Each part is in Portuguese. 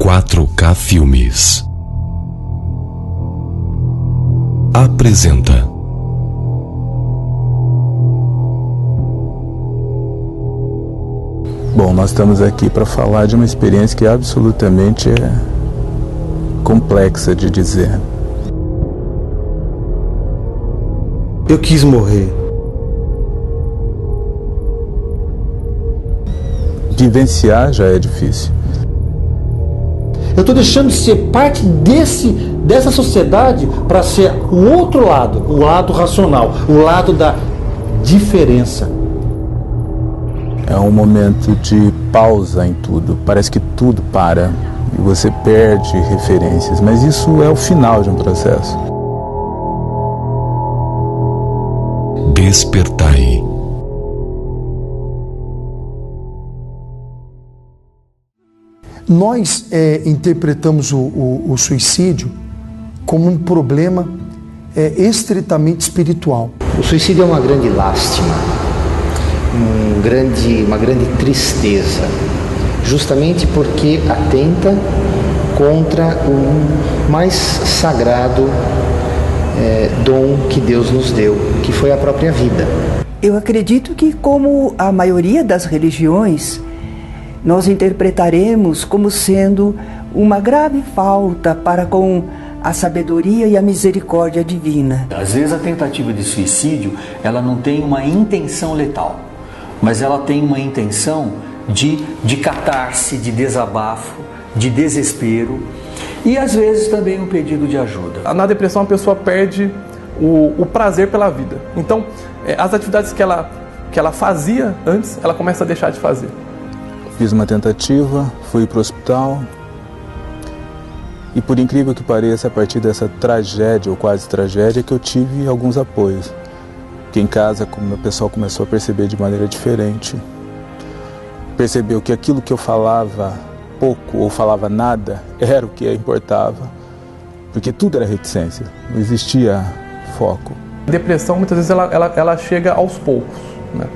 4K Filmes apresenta Bom, nós estamos aqui para falar de uma experiência que absolutamente é complexa de dizer. Eu quis morrer. Vivenciar já é difícil. Eu estou deixando de ser parte dessa sociedade para ser o outro lado, o lado racional, o lado da diferença. É um momento de pausa em tudo. Parece que tudo para e você perde referências, mas isso é o final de um processo. Despertai. Nós interpretamos o suicídio como um problema estritamente espiritual. O suicídio é uma grande lástima, uma grande tristeza, justamente porque atenta contra o mais sagrado dom que Deus nos deu, que foi a própria vida. Eu acredito que, como a maioria das religiões, nós interpretaremos como sendo uma grave falta para com a sabedoria e a misericórdia divina. Às vezes a tentativa de suicídio, ela não tem uma intenção letal, mas ela tem uma intenção de catarse, de desabafo, de desespero e às vezes também um pedido de ajuda. Na depressão a pessoa perde o prazer pela vida. Então, as atividades que ela fazia antes, ela começa a deixar de fazer. Fiz uma tentativa, fui para o hospital e, por incrível que pareça, a partir dessa tragédia ou quase tragédia, que eu tive alguns apoios. Que em casa o pessoal começou a perceber de maneira diferente. Percebeu que aquilo que eu falava pouco ou falava nada era o que importava, porque tudo era reticência, não existia foco. A depressão muitas vezes ela chega aos poucos, né?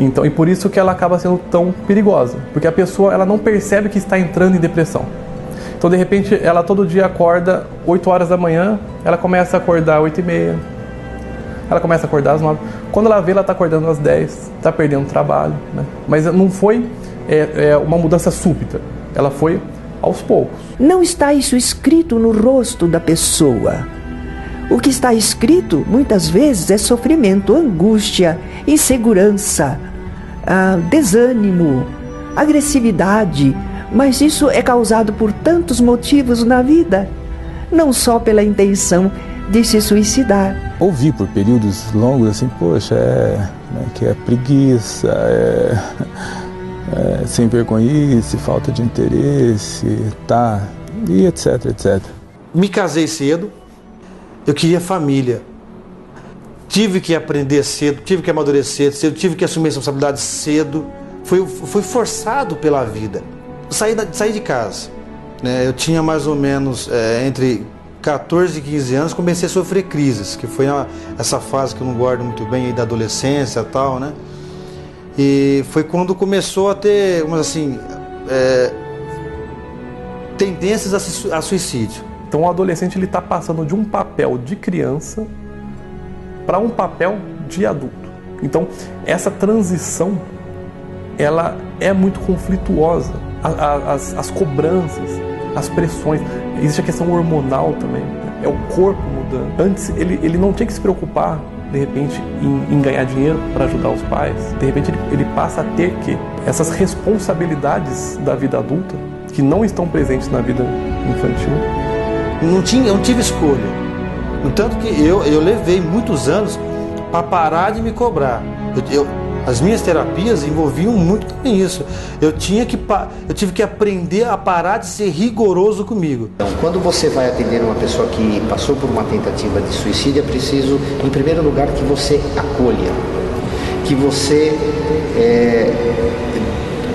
Então, e por isso que ela acaba sendo tão perigosa, porque a pessoa ela não percebe que está entrando em depressão. Então, de repente, ela todo dia acorda 8 horas da manhã, ela começa a acordar 8h30, ela começa a acordar às 9. Quando ela vê, ela está acordando às 10, está perdendo o trabalho, né? Mas não foi uma mudança súbita, ela foi aos poucos. Não está isso escrito no rosto da pessoa. O que está escrito, muitas vezes, é sofrimento, angústia, insegurança, desânimo, agressividade. Mas isso é causado por tantos motivos na vida, não só pela intenção de se suicidar. Ouvi por períodos longos assim, poxa, que é preguiça, sem vergonhice, falta de interesse, e etc, etc. Me casei cedo. Eu queria família, tive que aprender cedo, tive que amadurecer cedo, tive que assumir responsabilidade cedo, fui forçado pela vida. Saí de casa, né? Eu tinha mais ou menos entre 14 e 15 anos, comecei a sofrer crises, que foi essa fase que eu não guardo muito bem aí da adolescência e tal, né? E foi quando começou a ter, tendências a suicídio. Então o adolescente ele está passando de um papel de criança para um papel de adulto. Então essa transição ela é muito conflituosa. As cobranças, as pressões, existe a questão hormonal também, né? É o corpo mudando. Antes ele não tinha que se preocupar de repente em ganhar dinheiro para ajudar os pais. De repente ele passa a ter que essas responsabilidades da vida adulta que não estão presentes na vida infantil. Eu não tive escolha. No tanto que eu levei muitos anos para parar de me cobrar. As minhas terapias envolviam muito também isso. Eu tive que aprender a parar de ser rigoroso comigo. Então, quando você vai atender uma pessoa que passou por uma tentativa de suicídio, é preciso, em primeiro lugar, que você acolha, que você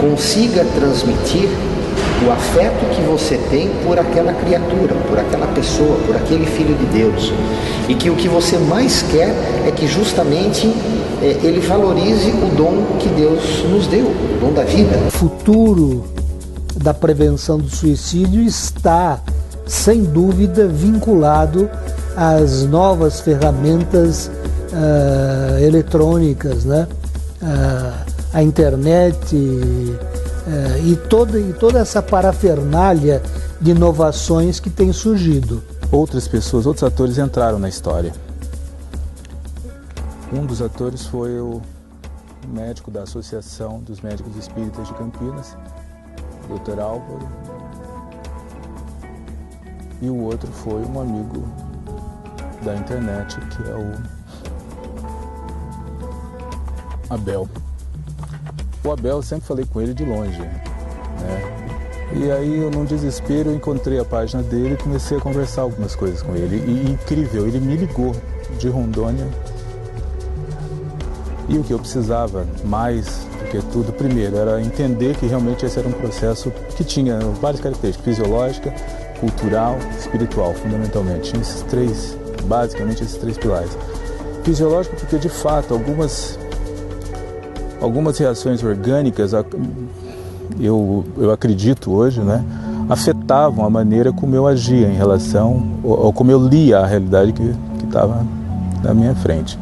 consiga transmitir o afeto que você tem por aquela criatura, por aquela pessoa, por aquele filho de Deus. E que o que você mais quer é que justamente ele valorize o dom que Deus nos deu, o dom da vida. O futuro da prevenção do suicídio está, sem dúvida, vinculado às novas ferramentas eletrônicas, né? A internet e toda essa parafernália de inovações que tem surgido. Outras pessoas, outros atores entraram na história. Um dos atores foi o médico da Associação dos Médicos Espíritas de Campinas, Dr. Álvaro, e o outro foi um amigo da internet, que é o Abel. O Abel, eu sempre falei com ele de longe, né? E aí, eu, num desespero, eu encontrei a página dele e comecei a conversar algumas coisas com ele. E incrível, ele me ligou de Rondônia. E o que eu precisava mais do que tudo, primeiro, era entender que realmente esse era um processo que tinha várias características: fisiológica, cultural, espiritual, fundamentalmente. Tinha esses três, basicamente esses três pilares. Fisiológico porque, de fato, algumas reações orgânicas, eu acredito hoje, né, afetavam a maneira como eu agia em relação, ou como eu lia a realidade que estava na minha frente.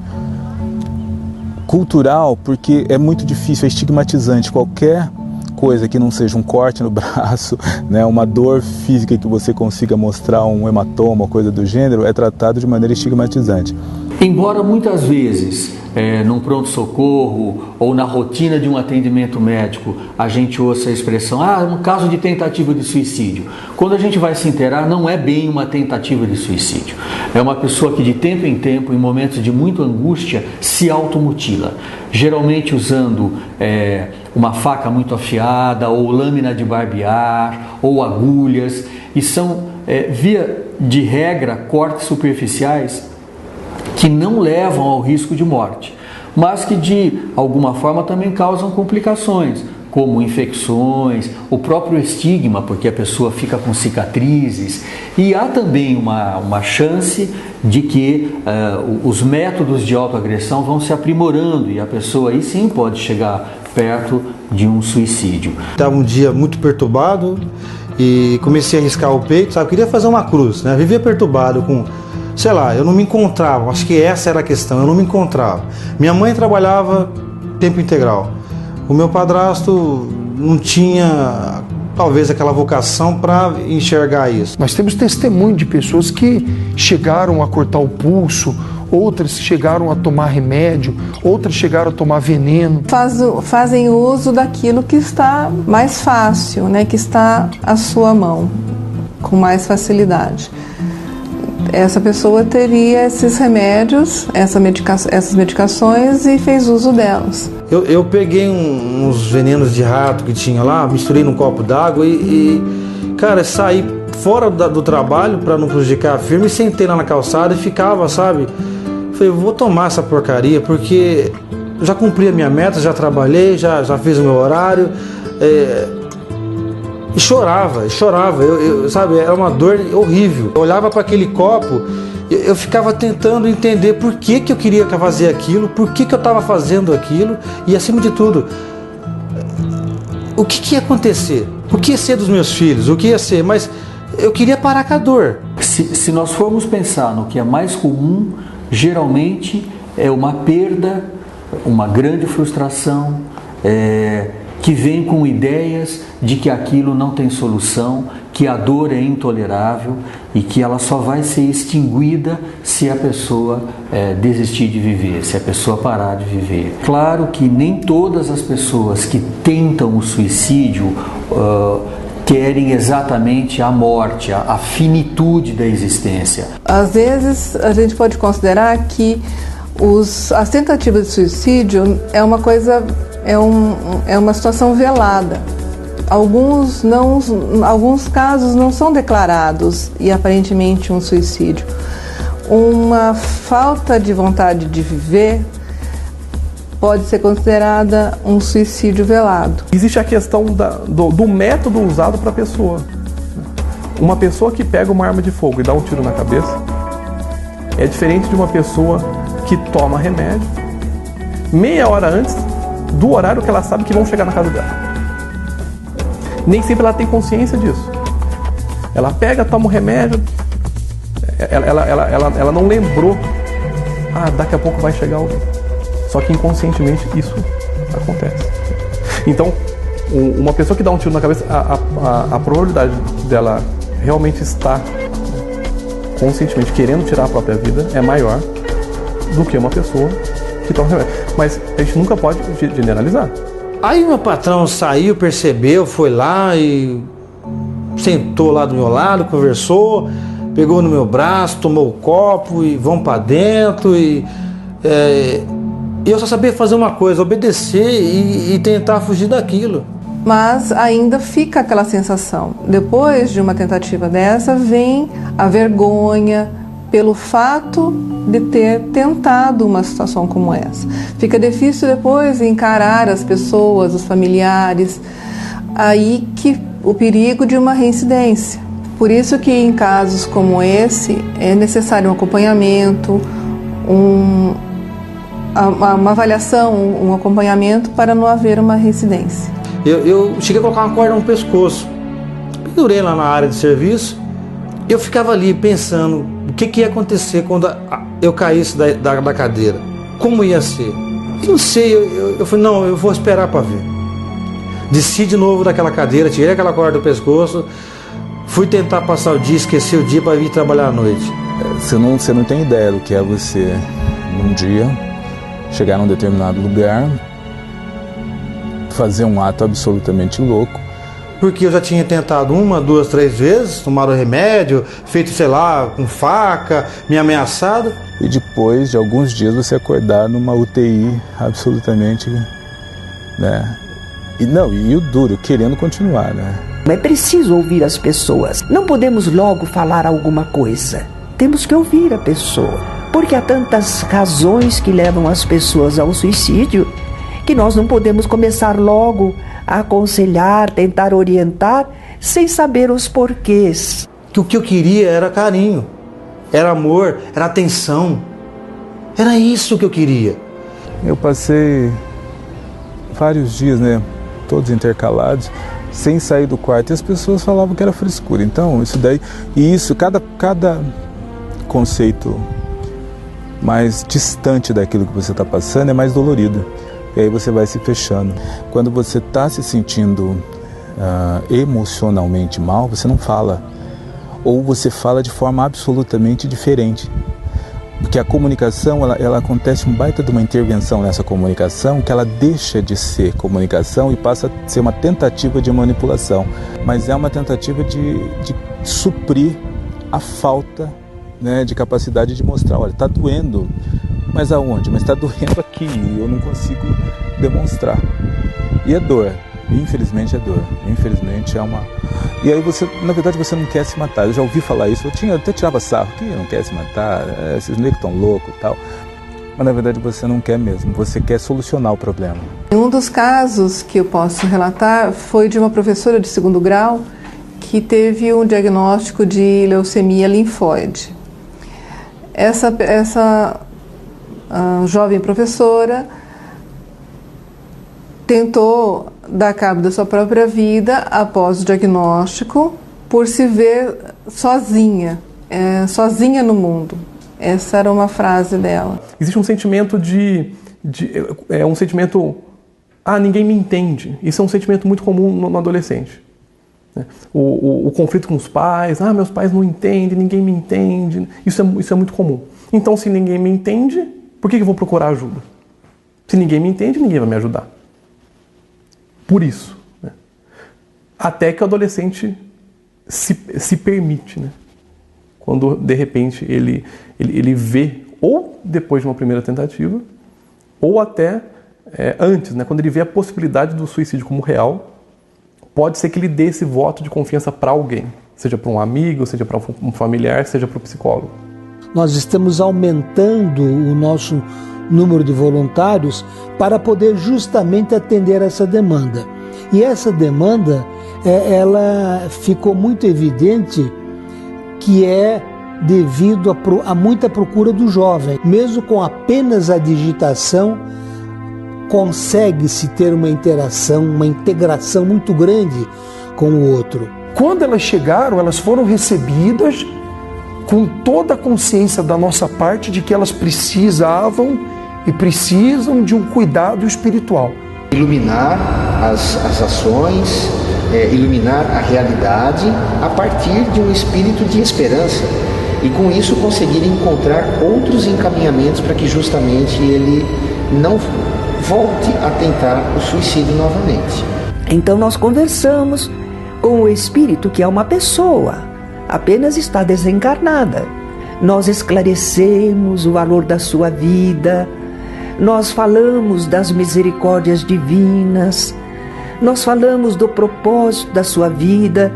Cultural, porque é muito difícil, é estigmatizante. Qualquer coisa que não seja um corte no braço, né, uma dor física que você consiga mostrar, um hematoma, coisa do gênero, é tratado de maneira estigmatizante. Embora muitas vezes, num pronto-socorro ou na rotina de um atendimento médico, a gente ouça a expressão, um caso de tentativa de suicídio. Quando a gente vai se inteirar, não é bem uma tentativa de suicídio. É uma pessoa que de tempo em tempo, em momentos de muita angústia, se automutila. Geralmente usando uma faca muito afiada, ou lâmina de barbear, ou agulhas. E são, via de regra, cortes superficiais que não levam ao risco de morte, mas que de alguma forma também causam complicações, como infecções, o próprio estigma, porque a pessoa fica com cicatrizes, e há também uma chance de que os métodos de autoagressão vão se aprimorando e a pessoa aí sim pode chegar perto de um suicídio. Estava um dia muito perturbado e comecei a riscar o peito, sabe? Queria fazer uma cruz, né? Vivia perturbado com... Sei lá, eu não me encontrava, acho que essa era a questão, eu não me encontrava. Minha mãe trabalhava tempo integral. O meu padrasto não tinha, talvez, aquela vocação para enxergar isso. Nós temos testemunho de pessoas que chegaram a cortar o pulso, outras chegaram a tomar remédio, outras chegaram a tomar veneno. Fazem uso daquilo que está mais fácil, né, que está à sua mão, facilidade. Essa pessoa teria esses remédios, essas medicações e fez uso delas. Eu peguei uns venenos de rato que tinha lá, misturei num copo d'água e cara, saí fora do trabalho para não prejudicar a firma e sentei lá na calçada e ficava, sabe? Falei, vou tomar essa porcaria porque já cumpri a minha meta, já trabalhei, já fiz o meu horário. E chorava, sabe, era uma dor horrível. Eu olhava para aquele copo, eu ficava tentando entender por que eu queria fazer aquilo, por que eu estava fazendo aquilo e, acima de tudo, o que ia acontecer? O que ia ser dos meus filhos? O que ia ser? Mas eu queria parar com a dor. Se nós formos pensar no que é mais comum, geralmente é uma perda, uma grande frustração, que vem com ideias de que aquilo não tem solução, que a dor é intolerável e que ela só vai ser extinguida se a pessoa desistir de viver, se a pessoa parar de viver. Claro que nem todas as pessoas que tentam o suicídio querem exatamente a morte, a finitude da existência. Às vezes a gente pode considerar que as tentativas de suicídio é uma coisa... É uma situação velada. Alguns casos não são declarados e aparentemente um suicídio. Uma falta de vontade de viver pode ser considerada um suicídio velado. Existe a questão do método usado para a pessoa. Uma pessoa que pega uma arma de fogo e dá um tiro na cabeça é diferente de uma pessoa que toma remédio meia hora antes do horário que ela sabe que vão chegar na casa dela. Nem sempre ela tem consciência disso. Ela pega, toma o remédio, ela não lembrou, daqui a pouco vai chegar alguém. Só que inconscientemente isso acontece. Então, uma pessoa que dá um tiro na cabeça, a probabilidade dela realmente estar conscientemente querendo tirar a própria vida é maior do que uma pessoa que toma remédio. Mas a gente nunca pode generalizar. Aí meu patrão saiu, percebeu, foi lá e sentou lá do meu lado, conversou, pegou no meu braço, tomou o copo e vamos para dentro. E eu só sabia fazer uma coisa, obedecer e tentar fugir daquilo. Mas ainda fica aquela sensação. Depois de uma tentativa dessa, vem a vergonha pelo fato de ter tentado uma situação como essa. Fica difícil depois encarar as pessoas, os familiares, aí que o perigo de uma reincidência. Por isso que em casos como esse é necessário um acompanhamento, uma avaliação, um acompanhamento para não haver uma reincidência. Eu cheguei a colocar uma corda no pescoço, pendurei lá na área de serviço. Eu ficava ali pensando o que ia acontecer quando eu caísse da cadeira, como ia ser. Eu não sei, eu falei, não, eu vou esperar para ver. Desci de novo daquela cadeira, tirei aquela corda do pescoço, fui tentar passar o dia, esqueci o dia para vir trabalhar à noite. Você não tem ideia do que é você, num dia, chegar num determinado lugar, fazer um ato absolutamente louco. Porque eu já tinha tentado 1, 2, 3 vezes, tomado remédio, feito, sei lá, com faca, me ameaçado. E depois de alguns dias você acordar numa UTI absolutamente, né? E o duro, querendo continuar, né? É preciso ouvir as pessoas. Não podemos logo falar alguma coisa. Temos que ouvir a pessoa. Porque há tantas razões que levam as pessoas ao suicídio que nós não podemos começar logo a aconselhar, tentar orientar, sem saber os porquês. Que o que eu queria era carinho, era amor, era atenção. Era isso que eu queria. Eu passei vários dias, né, todos intercalados, sem sair do quarto, e as pessoas falavam que era frescura. Então, cada conceito mais distante daquilo que você está passando é mais dolorido. E aí você vai se fechando. Quando você está se sentindo emocionalmente mal, você não fala. Ou você fala de forma absolutamente diferente. Porque a comunicação, ela acontece um baita de uma intervenção nessa comunicação, que ela deixa de ser comunicação e passa a ser uma tentativa de manipulação. Mas é uma tentativa de suprir a falta, né, de capacidade de mostrar, olha, está doendo. Mas aonde? Mas está doendo aqui, eu não consigo demonstrar. E é dor, infelizmente é dor, infelizmente é uma... E aí na verdade você não quer se matar, eu já ouvi falar isso, eu até tirava sarro, que não quer se matar, esses negros estão loucos e tal. Mas na verdade você não quer mesmo, você quer solucionar o problema. Um dos casos que eu posso relatar foi de uma professora de 2º grau que teve um diagnóstico de leucemia linfóide. Essa jovem professora tentou dar cabo da sua própria vida após o diagnóstico, por se ver sozinha, sozinha no mundo. Essa era uma frase dela. Existe um sentimento um sentimento, ninguém me entende. Isso é um sentimento muito comum no adolescente. O conflito com os pais, meus pais não entendem, ninguém me entende. Isso é muito comum. Então, se ninguém me entende, por que eu vou procurar ajuda? Se ninguém me entende, ninguém vai me ajudar. Por isso. Né? Até que o adolescente se permite. Né? Quando, de repente, ele vê, ou depois de uma primeira tentativa, ou até antes, né? Quando ele vê a possibilidade do suicídio como real, pode ser que ele dê esse voto de confiança para alguém. Seja para um amigo, seja para um familiar, seja para o psicólogo. Nós estamos aumentando o nosso número de voluntários para poder justamente atender essa demanda. E essa demanda, ela ficou muito evidente que é devido a muita procura do jovem. Mesmo com apenas a digitação, consegue-se ter uma interação, uma integração muito grande com o outro. Quando elas chegaram, elas foram recebidas com toda a consciência da nossa parte de que elas precisavam e precisam de um cuidado espiritual. Iluminar as ações, iluminar a realidade a partir de um espírito de esperança e com isso conseguir encontrar outros encaminhamentos para que justamente ele não volte a tentar o suicídio novamente. Então nós conversamos com o espírito que é uma pessoa, apenas está desencarnada. Nós esclarecemos o valor da sua vida, nós falamos das misericórdias divinas, nós falamos do propósito da sua vida.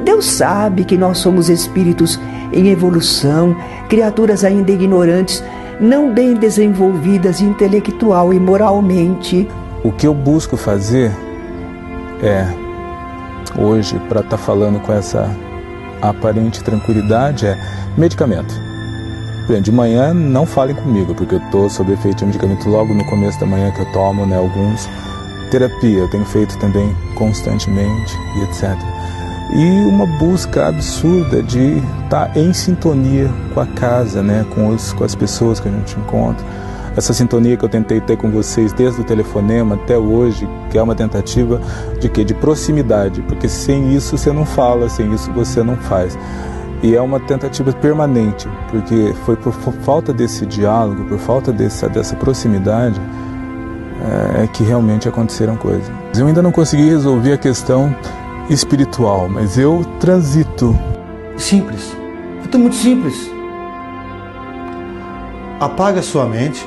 Deus sabe que nós somos espíritos em evolução, criaturas ainda ignorantes, não bem desenvolvidas intelectual e moralmente. O que eu busco fazer hoje, para estar falando com essa aparente tranquilidade, é medicamento. De manhã não falem comigo, porque eu estou sob efeito de medicamento logo no começo da manhã que eu tomo, alguns. Terapia eu tenho feito também constantemente e etc. E uma busca absurda de estar em sintonia com a casa, com as pessoas que a gente encontra. Essa sintonia que eu tentei ter com vocês desde o telefonema até hoje, que é uma tentativa de quê? De proximidade, porque sem isso você não fala, sem isso você não faz. E é uma tentativa permanente, porque foi por falta desse diálogo, por falta dessa proximidade, que realmente aconteceram coisas. Eu ainda não consegui resolver a questão espiritual, mas eu transito. Simples. É tudo muito simples. Apaga a sua mente.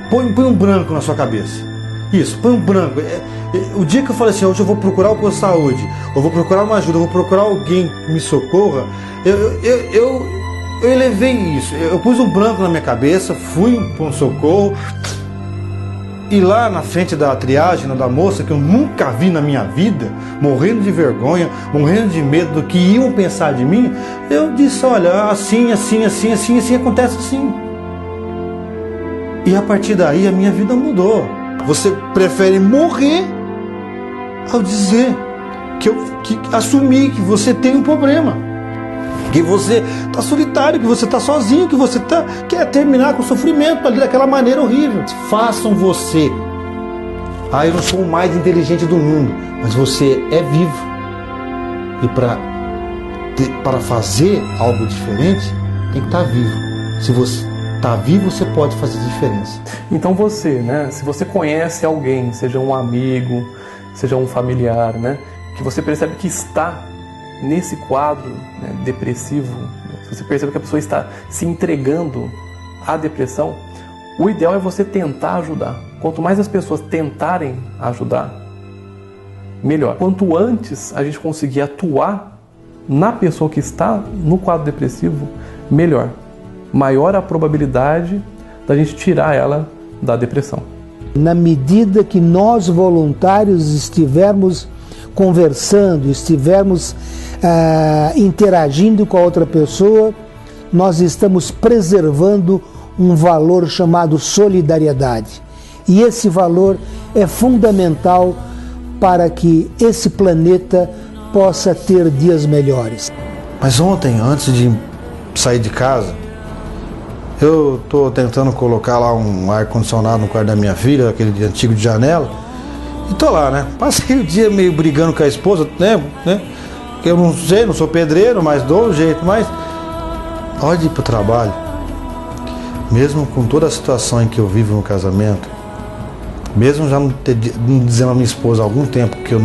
Põe um branco na sua cabeça. Isso, põe um branco. O dia que eu falei assim, hoje eu vou procurar o posto de saúde, eu vou procurar uma ajuda, eu vou procurar alguém que me socorra, eu elevei isso. Eu pus um branco na minha cabeça, fui para um socorro, e lá na frente da triagem, da moça, que eu nunca vi na minha vida, morrendo de vergonha, morrendo de medo do que iam pensar de mim, eu disse, olha, assim, acontece assim. E a partir daí a minha vida mudou. Você prefere morrer ao dizer que assumir que você tem um problema, que você está solitário, que você está sozinho, que você quer terminar com o sofrimento ali daquela maneira horrível. Façam você. Eu não sou o mais inteligente do mundo, mas você é vivo. E para fazer algo diferente, tem que estar vivo. Se você está vivo, você pode fazer diferença. Então você, se você conhece alguém, seja um amigo, seja um familiar, que você percebe que está nesse quadro depressivo, se você percebe que a pessoa está se entregando à depressão, o ideal é você tentar ajudar. Quanto mais as pessoas tentarem ajudar, melhor. Quanto antes a gente conseguir atuar na pessoa que está no quadro depressivo, melhor. Maior a probabilidade da gente tirar ela da depressão. Na medida que nós voluntários estivermos conversando, estivermos interagindo com a outra pessoa, nós estamos preservando um valor chamado solidariedade. E esse valor é fundamental para que esse planeta possa ter dias melhores. Mas ontem, antes de sair de casa, eu estou tentando colocar lá um ar-condicionado no quarto da minha filha, aquele antigo de janela, e tô lá, Passei o dia meio brigando com a esposa, que eu não sei, não sou pedreiro, mas dou um jeito, mas hora de ir pro trabalho, mesmo com toda a situação em que eu vivo no casamento, mesmo já não dizendo a minha esposa há algum tempo que eu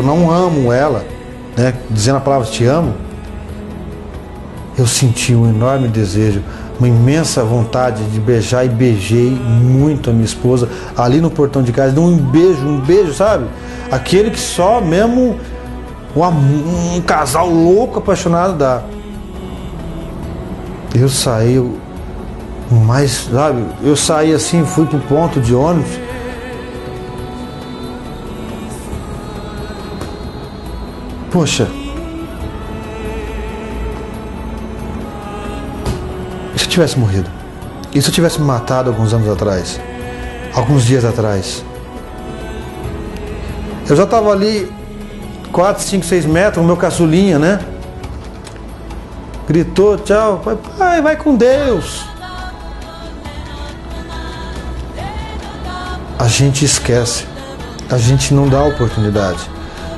não amo ela, dizendo a palavra te amo, eu senti um enorme desejo, uma imensa vontade de beijar, e beijei muito a minha esposa ali no portão de casa. Dei um beijo, sabe? Aquele que só mesmo um casal louco, apaixonado dá. Eu saí, eu saí assim, fui pro ponto de ônibus. Poxa, e se eu tivesse morrido? E se eu tivesse me matado alguns anos atrás? Alguns dias atrás? Eu já estava ali 4, 5, 6 metros, o meu caçulinha, né? Gritou, tchau, pai, vai com Deus. A gente esquece, a gente não dá oportunidade.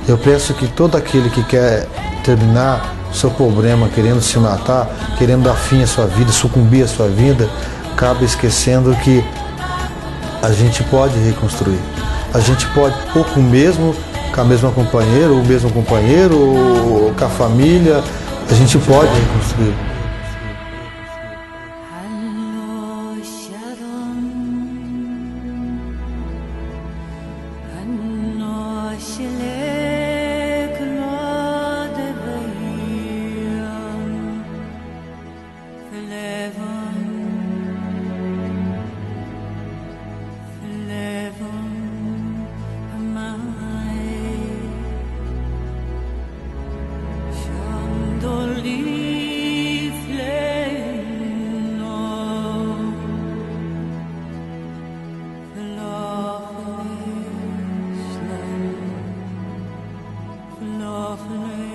Eu penso que todo aquele que quer terminar seu problema, querendo se matar, querendo dar fim à sua vida, sucumbir à sua vida, acaba esquecendo que a gente pode reconstruir. A gente pode, ou com o mesmo, com a mesma companheira, ou o mesmo companheiro, ou com a família, a gente pode reconstruir. Lovely.